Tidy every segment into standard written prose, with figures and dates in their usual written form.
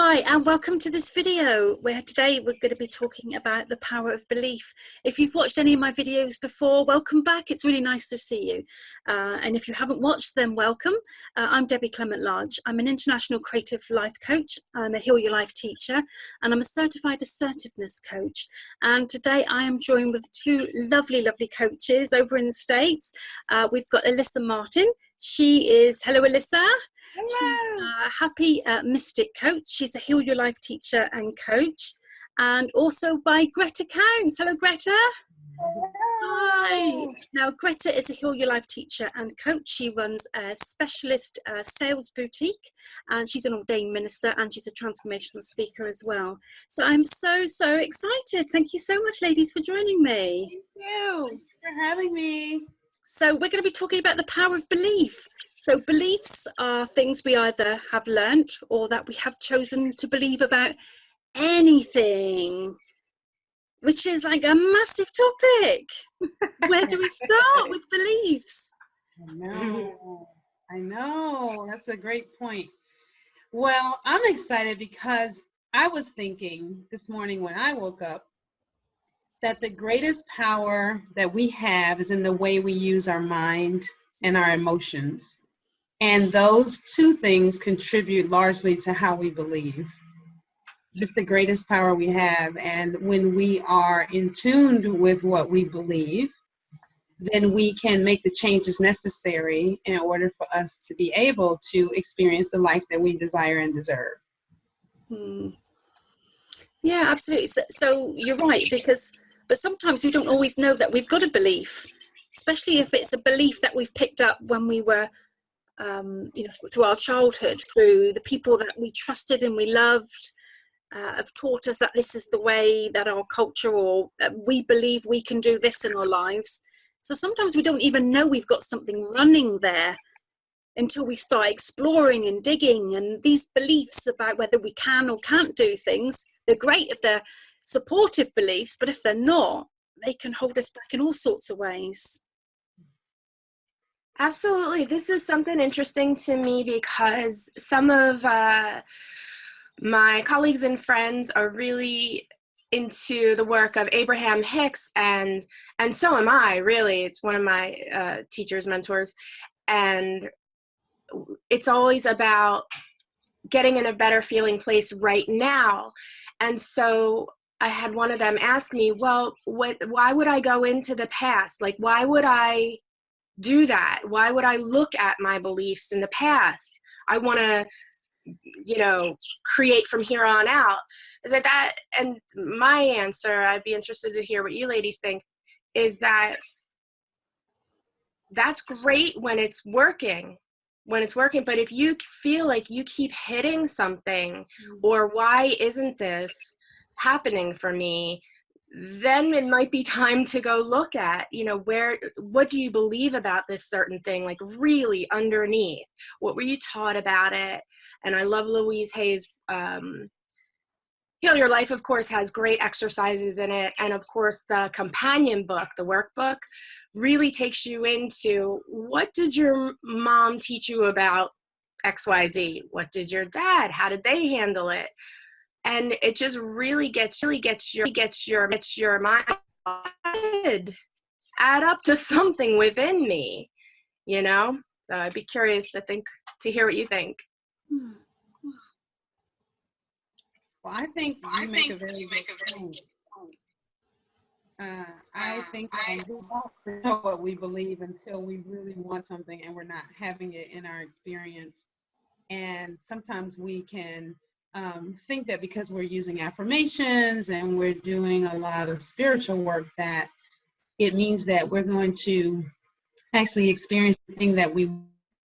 Hi, and welcome to this video where today we're going to be talking about the power of belief. If you've watched any of my videos before, welcome back. It's really nice to see you. And if you haven't watched them, welcome. I'm Debbie Clement-Large. I'm an international creative life coach. I'm a Heal Your Life teacher, and I'm a certified assertiveness coach. And today I am joined with two lovely coaches over in the States. We've got Alyssa Martin. She is, hello Alyssa. She's a happy mystic coach. She's a Heal Your Life teacher and coach. And also by Greta Counts. Hello, Greta. Hello. Hi. Now, Greta is a Heal Your Life teacher and coach. She runs a specialist sales boutique, and she's an ordained minister, and she's a transformational speaker as well. So I'm so excited. Thank you so much, ladies, for joining me. Thank you. Thanks for having me. So we're going to be talking about the power of belief. So beliefs are things we either have learnt or that we have chosen to believe about anything, which is like a massive topic. Where do we start with beliefs? I know. That's a great point. Well, I'm excited because I was thinking this morning when I woke up that the greatest power that we have is in the way we use our mind and our emotions. And those two things contribute largely to how we believe. It's the greatest power we have. And when we are in tune with what we believe, then we can make the changes necessary in order for us to be able to experience the life that we desire and deserve. Yeah, absolutely. So you're right, but sometimes we don't always know that we've got a belief, especially if it's a belief that we've picked up when we were through our childhood, through the people that we trusted and we loved, have taught us that this is the way that our culture, or we believe we can do this in our lives. So sometimes we don't even know we've got something running there until we start exploring and digging. And these beliefs about whether we can or can't do things, they're great if they're supportive beliefs, but if they're not, they can hold us back in all sorts of ways. Absolutely. This is something interesting to me because some of my colleagues and friends are really into the work of Abraham Hicks, and so am I, really. It's one of my teachers, mentors, and it's always about getting in a better feeling place right now. And so I had one of them ask me, well, why would I go into the past? Like, why would I do that? Why would I look at my beliefs in the past? I want to, create from here on out. Is that, and my answer, I'd be interested to hear what you ladies think, is that that's great when it's working, but if you feel like you keep hitting something, or why isn't this happening for me, then it might be time to go look at, what do you believe about this certain thing, like really underneath? What were you taught about it? And I love Louise Hay's Heal Your Life, of course, has great exercises in it. And of course, the companion book, the workbook, really takes you into, what did your mom teach you about XYZ? What did your dad? How did they handle it? And it just really gets your mind add up to something within me, So I'd be curious to hear what you think. Well, I think you make a very good point. I think that we don't know what we believe until we really want something and we're not having it in our experience. And sometimes we can think that because we're using affirmations and we're doing a lot of spiritual work, that it means that we're going to actually experience the thing that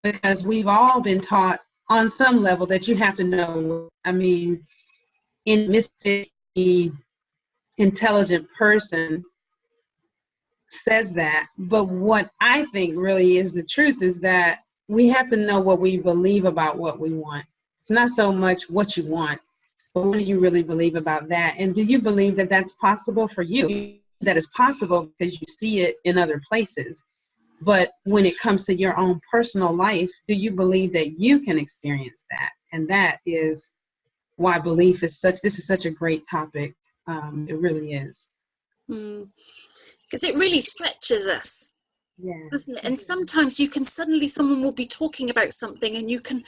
because we've all been taught on some level that you have to know. I mean, in mystic, the intelligent person says that, but what I think really is the truth is that we have to know what we believe about what we want. It's not so much what you want, but what do you really believe about that? And do you believe that that's possible for you? That is possible because you see it in other places. But when it comes to your own personal life, do you believe that you can experience that? And that is why belief is this is such a great topic. It really is. Because it really stretches us, Yeah. doesn't it? And sometimes someone will be talking about something and you can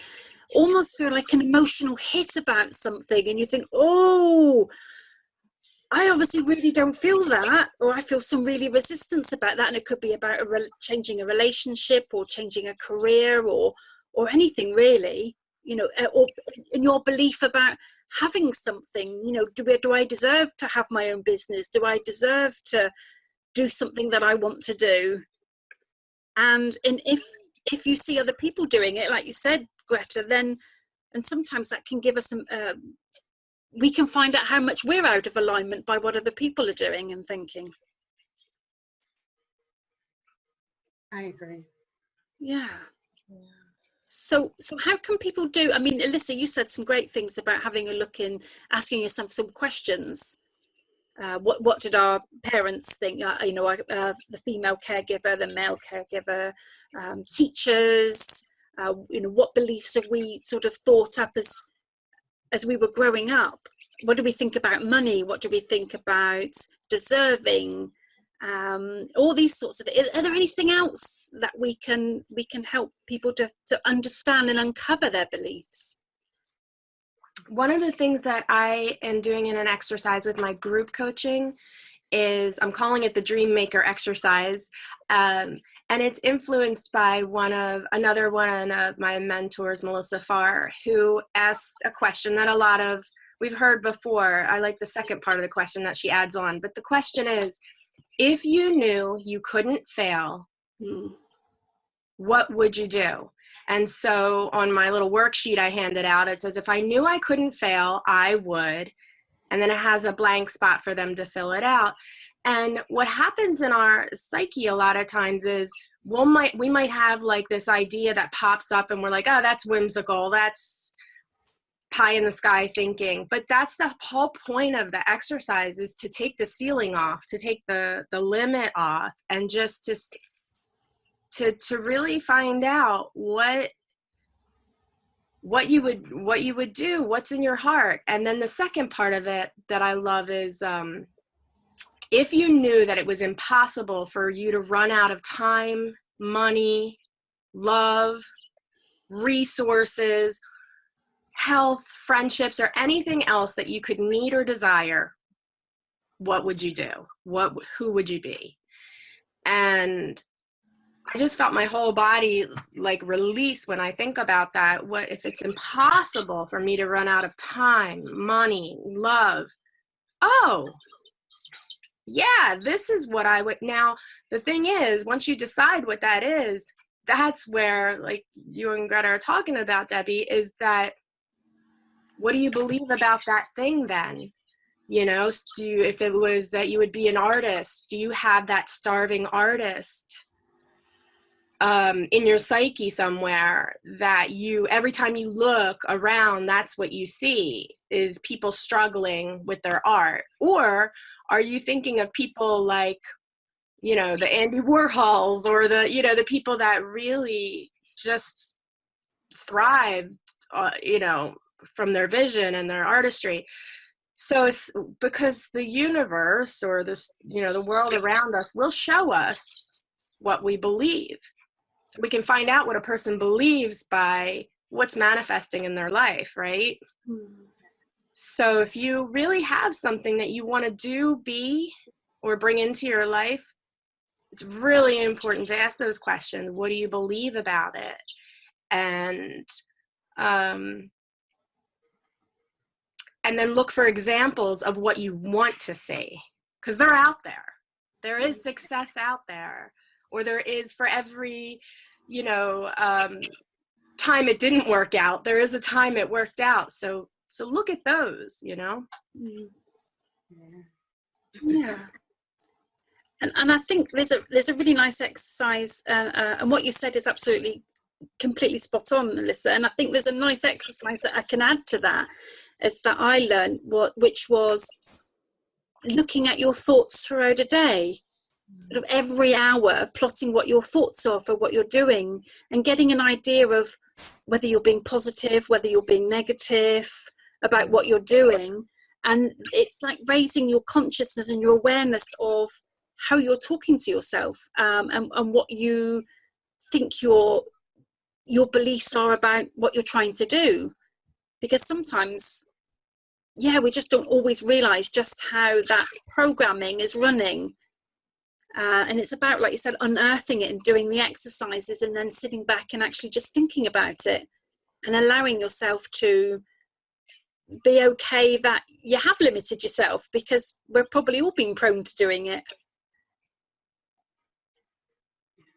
almost feel like an emotional hit about something, and you think, oh, I obviously really don't feel that, or I feel some really resistance about that. And it could be about changing a relationship or changing a career or anything really, or in your belief about having something, do I deserve to have my own business? Do I deserve to do something that I want to do? And if you see other people doing it, like you said, Greta, then, and sometimes that can give us some, we can find out how much we're out of alignment by what other people are doing and thinking. I agree. Yeah. So how can people do, I mean, Alyssa, you said some great things about having a look in, asking yourself some questions. What did our parents think? The female caregiver, the male caregiver, teachers, what beliefs have we sort of thought up as we were growing up? What do we think about money? What do we think about deserving? All these sorts of, are there anything else that we can help people to understand and uncover their beliefs? One of the things that I am doing in an exercise with my group coaching is, I'm calling it the Dream Maker exercise. And it's influenced by another one of my mentors, Melissa Farr, who asks a question that we've heard before. I like the second part of the question that she adds on. But the question is, if you knew you couldn't fail, what would you do? And so on my little worksheet I handed out, it says, if I knew I couldn't fail, I would. And then it has a blank spot for them to fill it out. And what happens in our psyche a lot of times is we might have like this idea that pops up and we're like, oh, that's whimsical. That's pie in the sky thinking. But that's the whole point of the exercise, is to take the ceiling off, to take the limit off, and just to really find out what you would do, what's in your heart. And then the second part of it that I love is, if you knew that it was impossible for you to run out of time, money, love, resources, health, friendships, or anything else that you could need or desire, what would you do? Who would you be? And I just felt my whole body like release when I think about that. What if it's impossible for me to run out of time, money, love? Oh, yeah, this is what I would. Now, the thing is, once you decide what that is, that's where, like you and Greta are talking about, Debbie, is that, what do you believe about that thing then? If it was that you would be an artist, do you have that starving artist in your psyche somewhere that every time you look around, that's what you see, is people struggling with their art? Or are you thinking of people like, the Andy Warhols, or the people that really just thrive, from their vision and their artistry? So it's because the universe, or this, the world around us, will show us what we believe. So we can find out what a person believes by what's manifesting in their life, right? So if you really have something that you want to do, be, or bring into your life, it's really important to ask those questions. What do you believe about it? And then look for examples of what you want to see, because they're out there. There is success out there, or there is, for every, time it didn't work out, there is a time it worked out. So look at those, Yeah. And I think there's a really nice exercise, and what you said is absolutely, completely spot on, Alyssa. And I think there's a nice exercise that I can add to that, is that I learned, which was looking at your thoughts throughout a day, sort of every hour, plotting what your thoughts are for what you're doing, and getting an idea of whether you're being positive, whether you're being negative, about what you're doing. And it's like raising your consciousness and your awareness of how you're talking to yourself, and what you think your beliefs are about what you're trying to do. Because sometimes, we just don't always realize just how that programming is running. And it's about, like you said, unearthing it and doing the exercises, and then sitting back and actually just thinking about it and allowing yourself to be okay that you have limited yourself, because we're probably all being prone to doing it.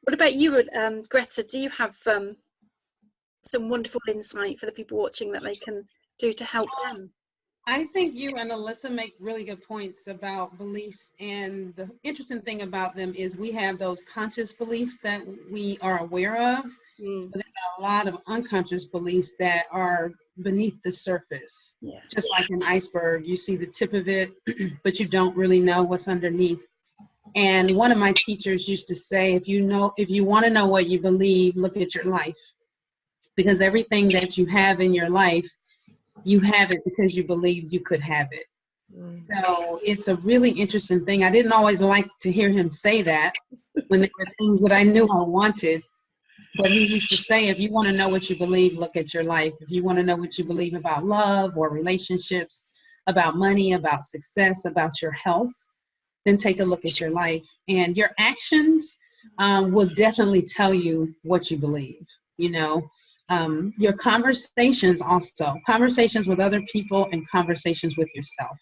What about you, Greta? Do you have some wonderful insight for the people watching that they can do to help them? I think you and Alyssa make really good points about beliefs, and the interesting thing about them is we have those conscious beliefs that we are aware of, but there are a lot of unconscious beliefs that are beneath the surface. Just like an iceberg, you see the tip of it, but you don't really know what's underneath. And one of my teachers used to say, if you want to know what you believe, look at your life, because everything that you have in your life, you have it because you believed you could have it. So it's a really interesting thing. I didn't always like to hear him say that when there were things that I knew I wanted. But he used to say, if you want to know what you believe, look at your life. If you want to know what you believe about love or relationships, about money, about success, about your health, then take a look at your life. And your actions will definitely tell you what you believe, your conversations also, conversations with other people and conversations with yourself.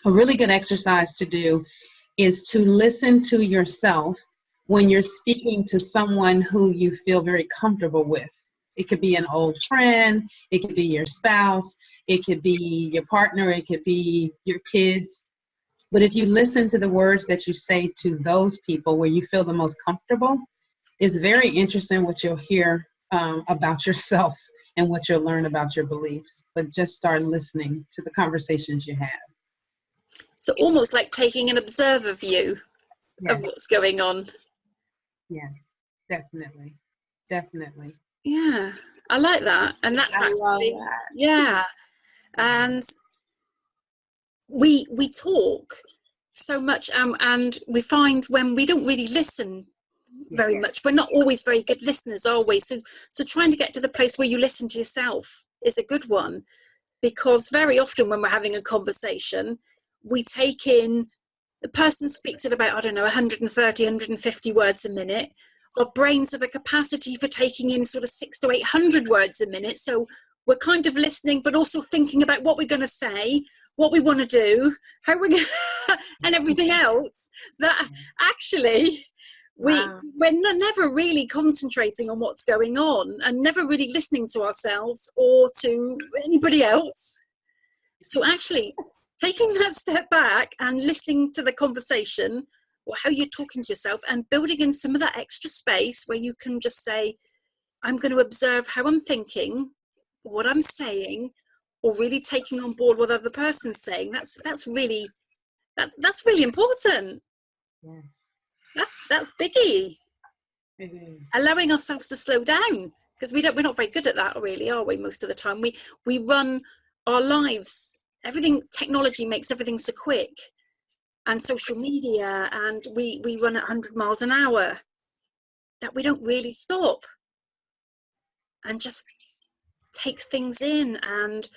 A really good exercise to do is to listen to yourself when you're speaking to someone who you feel very comfortable with. It could be an old friend, it could be your spouse, it could be your partner, it could be your kids. But if you listen to the words that you say to those people where you feel the most comfortable, it's very interesting what you'll hear about yourself and what you'll learn about your beliefs. But just start listening to the conversations you have. So almost like taking an observer view of what's going on. Yes, definitely. Definitely. Yeah, I like that. And that's actually, and we talk so much, and we find when we don't really listen very much, we're not always very good listeners, are we? So trying to get to the place where you listen to yourself is a good one, because very often when we're having a conversation, we take in, the person speaks at about, 130, 150 words a minute. Our brains have a capacity for taking in sort of 600 to 800 words a minute. So we're kind of listening, but also thinking about what we're going to say, what we want to do, how we're going to, and everything else, that actually we're never really concentrating on what's going on, and never really listening to ourselves or to anybody else. So actually taking that step back and listening to the conversation, or how you're talking to yourself, and building in some of that extra space where you can just say, I'm going to observe how I'm thinking, what I'm saying, or really taking on board what the other person's saying. That's really important. Yes. That's biggie. It is. Allowing ourselves to slow down, because we're not very good at that, really, are we? Most of the time we run our lives, technology makes everything so quick, and social media, and we run at 100 miles an hour, that we don't really stop and just take things in and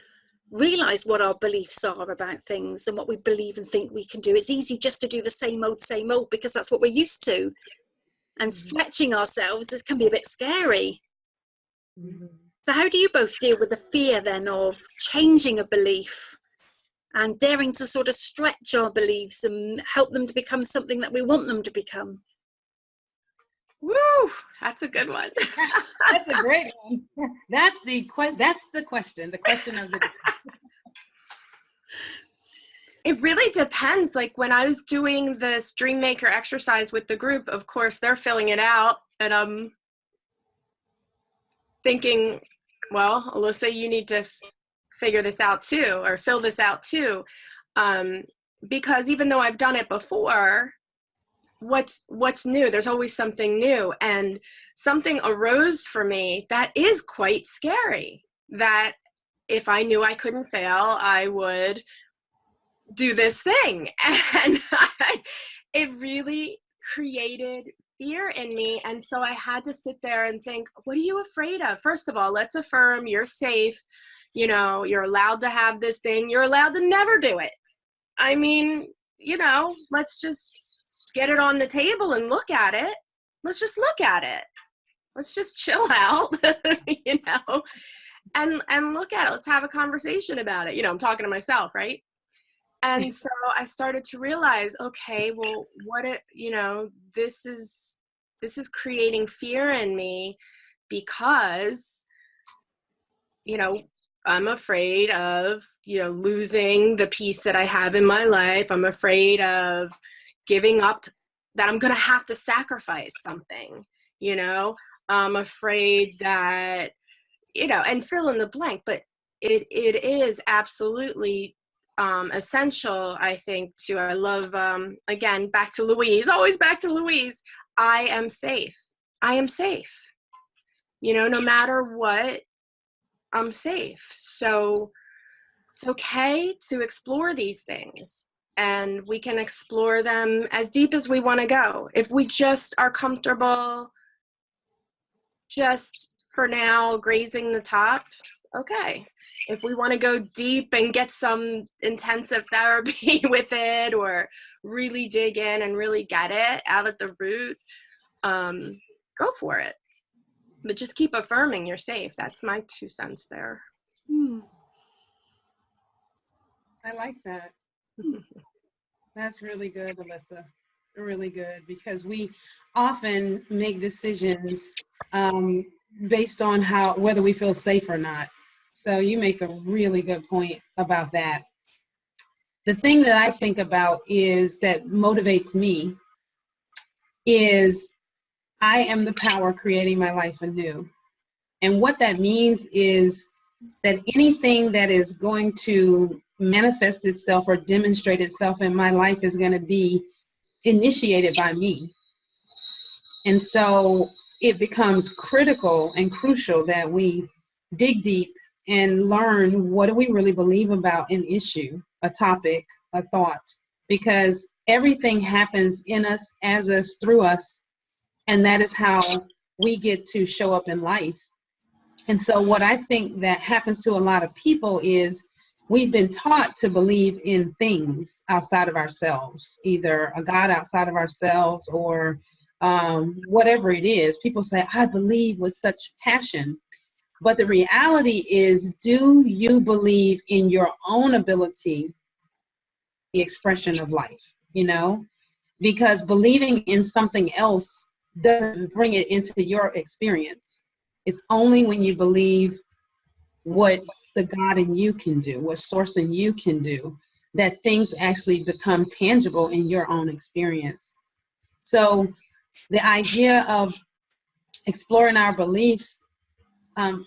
realize what our beliefs are about things and what we believe and think we can do. It's easy just to do the same old, because that's what we're used to. And stretching ourselves can be a bit scary. So how do you both deal with the fear then of changing a belief and daring to sort of stretch our beliefs and help them to become something that we want them to become? Woo! That's a good one. That's a great one. That's the question. The question of the day. It really depends. Like when I was doing this Dream Maker exercise with the group, of course, they're filling it out, and I'm thinking, well, Alyssa, you need to figure this out too, or fill this out too. Because even though I've done it before, what's new? There's always something new, and something arose for me that is quite scary, that if I knew I couldn't fail, I would do this thing. And it really created fear in me. And so I had to sit there and think, what are you afraid of? First of all, let's affirm you're safe. You know, you're allowed to have this thing. You're allowed to never do it. I mean, you know, let's just get it on the table and look at it. Let's just look at it. Let's just chill out, you know, and look at it. Let's have a conversation about it. You know, I'm talking to myself, right? And so I started to realize, okay, well, you know, this is creating fear in me because, you know, I'm afraid of, you know, losing the peace that I have in my life. I'm afraid of giving up, that I'm going to have to sacrifice something, you know. I'm afraid that, you know, and fill in the blank, but it is absolutely essential, I think, I love, again, back to Louise, always back to Louise. I am safe. I am safe. You know, no matter what, I'm safe. So it's okay to explore these things, and we can explore them as deep as we want to go. If we just are comfortable just for now grazing the top, okay. If we want to go deep and get some intensive therapy with it, or really dig in and really get it out at the root, go for it. But just keep affirming you're safe. That's my 2 cents there. I like that. That's really good, Alyssa. Really good, because we often make decisions based on whether we feel safe or not. So you make a really good point about that. The thing that I think about is that motivates me is I am the power creating my life anew. And what that means is that anything that is going to manifest itself or demonstrate itself in my life is going to be initiated by me. And so it becomes critical and crucial that we dig deep and learn, what do we really believe about an issue, a topic, a thought, because everything happens in us, as us, through us, and that is how we get to show up in life. And so what I think that happens to a lot of people is we've been taught to believe in things outside of ourselves, either a God outside of ourselves or whatever it is. People say, I believe with such passion. But the reality is, do you believe in your own ability, the expression of life, you know? Because believing in something else doesn't bring it into your experience. It's only when you believe what the God in you can do, what source in you can do, that things actually become tangible in your own experience. So the idea of exploring our beliefs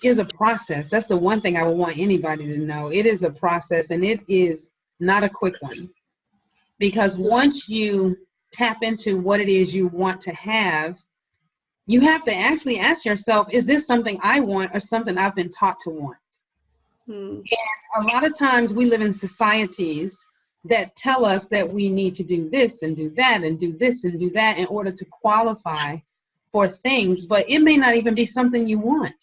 is a process. That's the one thing I would want anybody to know. It is a process, and it is not a quick one. Because once you tap into what it is you want to have, you have to actually ask yourself, is this something I want or something I've been taught to want? And a lot of times we live in societies that tell us that we need to do this and do that and do this and do that in order to qualify for things, but it may not even be something you want.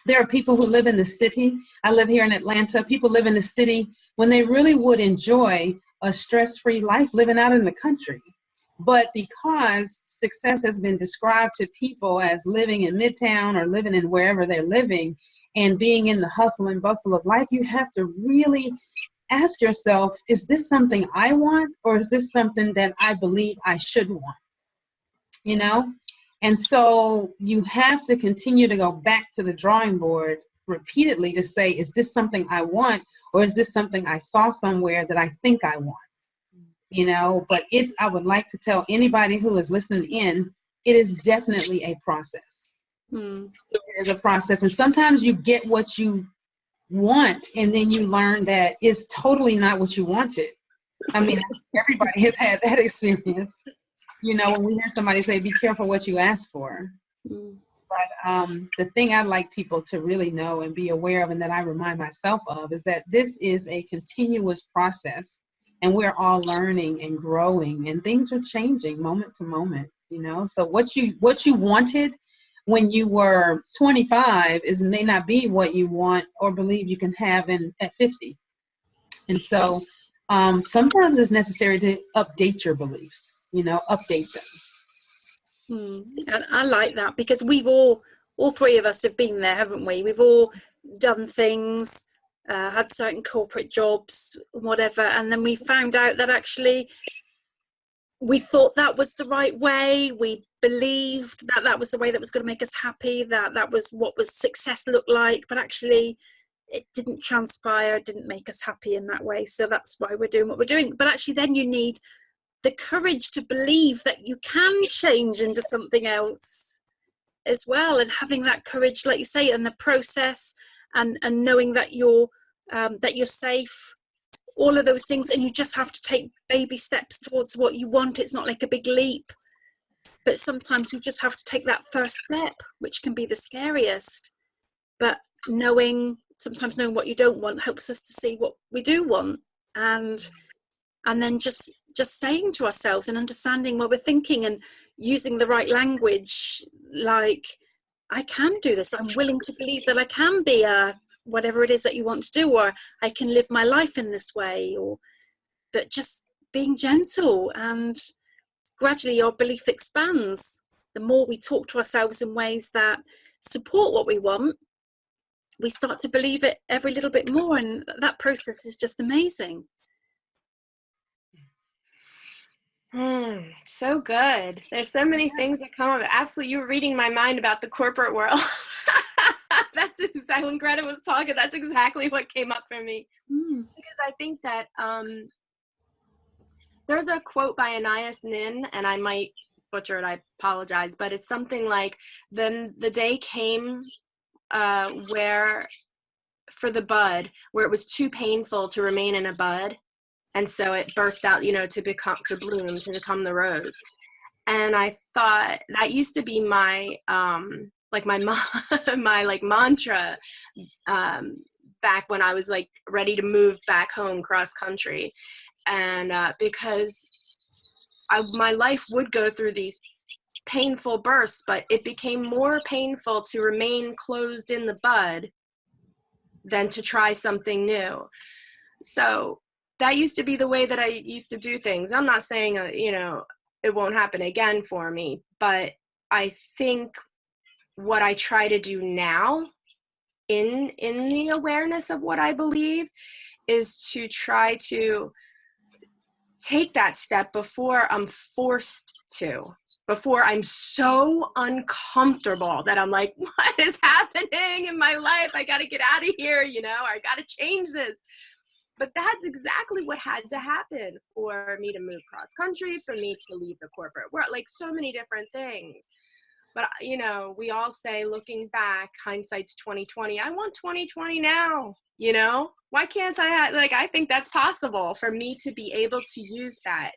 There are people who live in the city. I live here in Atlanta. People live in the city when they really would enjoy a stress-free life living out in the country. But because success has been described to people as living in Midtown or living in wherever they're living and being in the hustle and bustle of life, you have to really ask yourself, is this something I want, or is this something that I believe I should want? You know? And so you have to continue to go back to the drawing board repeatedly to say, is this something I want, or is this something I saw somewhere that I think I want? You know, but I would like to tell anybody who is listening in, it is definitely a process. It is a process. And sometimes you get what you want, and then you learn that it's totally not what you wanted. I mean, everybody has had that experience. You know, when we hear somebody say, be careful what you ask for. But the thing I'd like people to really know and be aware of, and that I remind myself of, is that this is a continuous process, and we're all learning and growing, and things are changing moment to moment, you know. So what you wanted when you were 25 may not be what you want or believe you can have at 50. And so sometimes it's necessary to update your beliefs, you know, update them. And I like that, because we've all three of us have been there, haven't we? We've all done things, had certain corporate jobs, whatever, and then we found out that actually we thought that was the right way. We believed that that was the way that was going to make us happy, that was what was success looked like, but actually it didn't transpire, it didn't make us happy in that way. So that's why we're doing what we're doing. But actually then you need the courage to believe that you can change into something else as well, and having that courage, like you say, and the process, and knowing that you're safe, all of those things, and you just have to take baby steps towards what you want. It's not like a big leap, but sometimes you just have to take that first step, which can be the scariest. But sometimes knowing what you don't want helps us to see what we do want, and then just saying to ourselves and understanding what we're thinking, and using the right language, like, I can do this, I'm willing to believe that I can be whatever it is that you want to do, or I can live my life in this way, but just being gentle, and gradually our belief expands. The more we talk to ourselves in ways that support what we want, we start to believe it every little bit more, and that process is just amazing. So good. There's so many things that come up. Absolutely, you were reading my mind about the corporate world. That's exactly, when Greta was talking, that's exactly what came up for me. Because I think that there's a quote by Anais Nin, and I might butcher it, I apologize, but it's something like, then the day came where, for the bud, where it was too painful to remain in a bud, and so it burst out, you know, to bloom, to become the rose. And I thought that used to be my my like mantra back when I was like ready to move back home cross country, and because my life would go through these painful bursts, but it became more painful to remain closed in the bud than to try something new. So that used to be the way that I used to do things. I'm not saying, you know, it won't happen again for me, but I think what I try to do now in the awareness of what I believe is to try to take that step before I'm forced to, before I'm so uncomfortable that I'm like, what is happening in my life? I got to get out of here, you know, I got to change this. But that's exactly what had to happen for me to move cross country, for me to leave the corporate world, like so many different things. But, you know, we all say, looking back, hindsight's 2020. I want 2020 now, you know? Why can't I think that's possible for me to be able to use that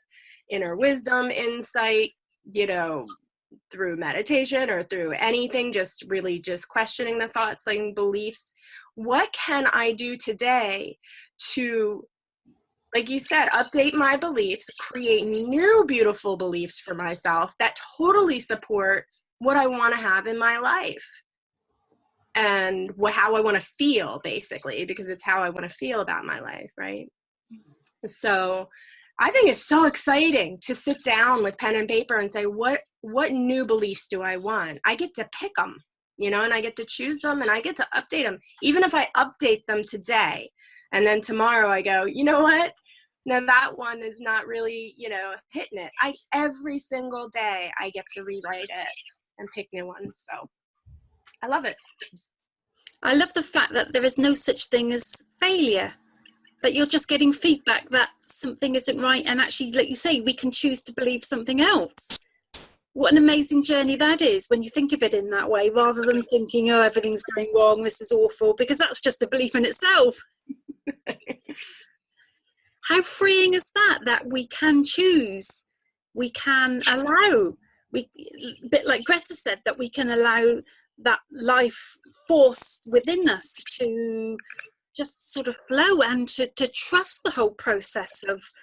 inner wisdom, insight, you know, through meditation or through anything, just really just questioning the thoughts and beliefs. What can I do today to, like you said, update my beliefs, create new beautiful beliefs for myself that totally support what I want to have in my life, and how I want to feel, basically, because it's how I want to feel about my life, right? So I think it's so exciting to sit down with pen and paper and say, what new beliefs do I want? I get to pick them, you know, and I get to choose them, and I get to update them. Even if I update them today, and then tomorrow I go, you know what? Now that one is not really, you know, hitting it. Every single day I get to rewrite it and pick new ones. So I love it. I love the fact that there is no such thing as failure, that you're just getting feedback that something isn't right, and actually, like you say, we can choose to believe something else. What an amazing journey that is when you think of it in that way, rather than thinking, oh, everything's going wrong, this is awful, because that's just a belief in itself. How freeing is that we can choose, we can allow, a bit like Greta said, that we can allow that life force within us to just sort of flow and to trust the whole process of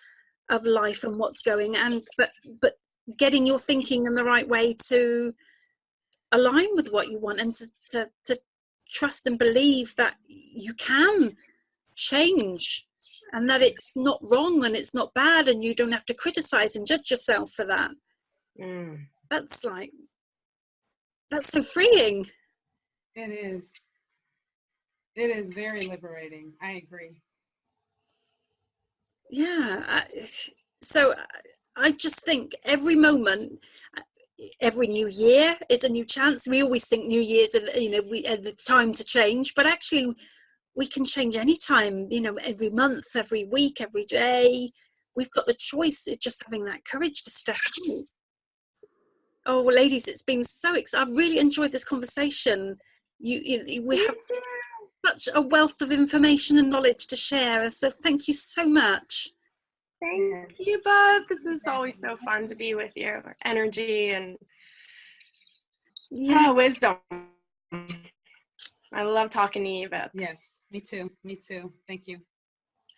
life and what's going, and but getting your thinking in the right way to align with what you want, and to trust and believe that you can change, and that it's not wrong and it's not bad, and you don't have to criticize and judge yourself for that. That's so freeing. It is very liberating. I agree. Yeah. So I just think every moment, every new year is a new chance. We always think New Year's, we are the time to change, but actually we can change any time, every month, every week, every day. We've got the choice. It's just having that courage to step out. Oh, well, ladies, it's been so exciting. I've really enjoyed this conversation. We have such a wealth of information and knowledge to share. So thank you so much. Thank you both. This is always so fun to be with you. Energy and wisdom. I love talking to you both. Yes, me too. Thank you.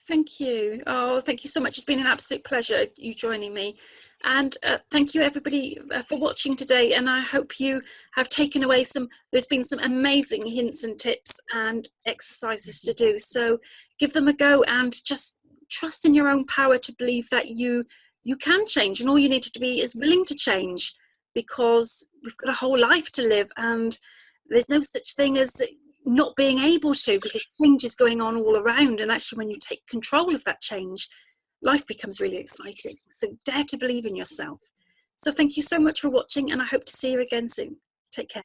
Thank you. Oh, thank you so much. It's been an absolute pleasure you joining me. And thank you everybody for watching today. And I hope you have taken away there's been some amazing hints and tips and exercises to do. So give them a go and just trust in your own power to believe that you can change. And all you need to be is willing to change, because we've got a whole life to live, and there's no such thing as not being able to, because change is going on all around. And actually when you take control of that change, life becomes really exciting. So dare to believe in yourself. So thank you so much for watching, and I hope to see you again soon. Take care.